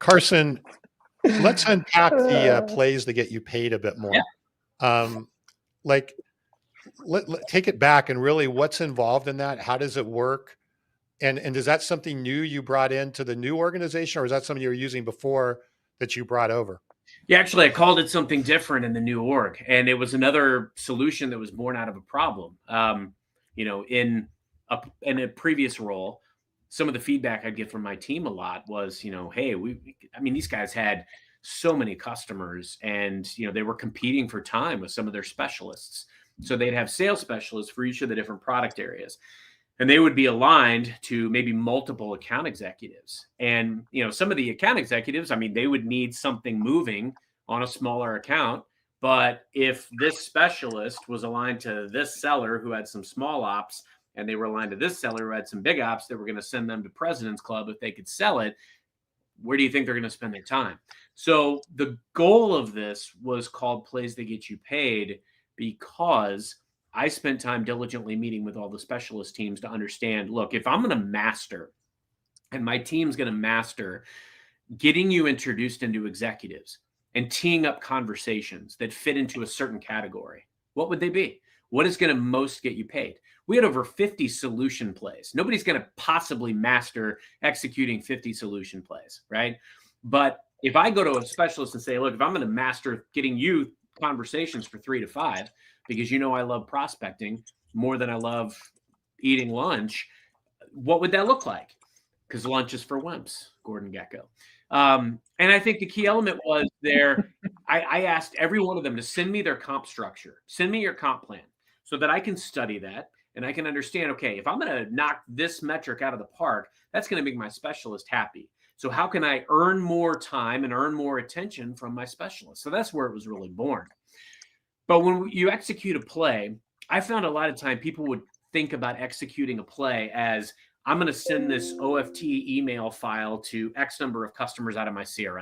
Carson, let's unpack the plays that get you paid a bit Yeah. more. Like, take it back and really what's involved in that? How does it work? And is that something new you brought into the new organization, or is that something you were using before that you brought over? Yeah, actually, I called it something different in the new org, and it was another solution that was born out of a problem. In a previous role, some of the feedback I'd get from my team a lot was, hey, these guys had so many customers, and they were competing for time with some of their specialists. So they'd have sales specialists for each of the different product areas, and they would be aligned to maybe multiple account executives. And some of the account executives, they would need something moving on a smaller account. But if this specialist was aligned to this seller who had some small ops, and they were aligned to this seller who had some big ops that were going to send them to President's Club if they could sell it, where do you think they're going to spend their time? So the goal of this was called Plays That Get You Paid, because I spent time diligently meeting with all the specialist teams to understand, look, if I'm going to master, and my team's going to master getting you introduced into executives and teeing up conversations that fit into a certain category, what would they be? What is going to most get you paid? We had over 50 solution plays. Nobody's going to possibly master executing 50 solution plays, right? But if I go to a specialist and say, look, if I'm going to master getting you conversations for 3 to 5, because I love prospecting more than I love eating lunch, what would that look like? Because lunch is for wimps, Gordon Gekko. And I think the key element was there. I asked every one of them to send me their comp structure, send me your comp plan, so that I can study that and I can understand, okay, if I'm going to knock this metric out of the park, that's going to make my specialist happy. So how can I earn more time and earn more attention from my specialist? So that's where it was really born. But when you execute a play, I found a lot of time people would think about executing a play as, I'm going to send this OFT email file to X number of customers out of my CRM.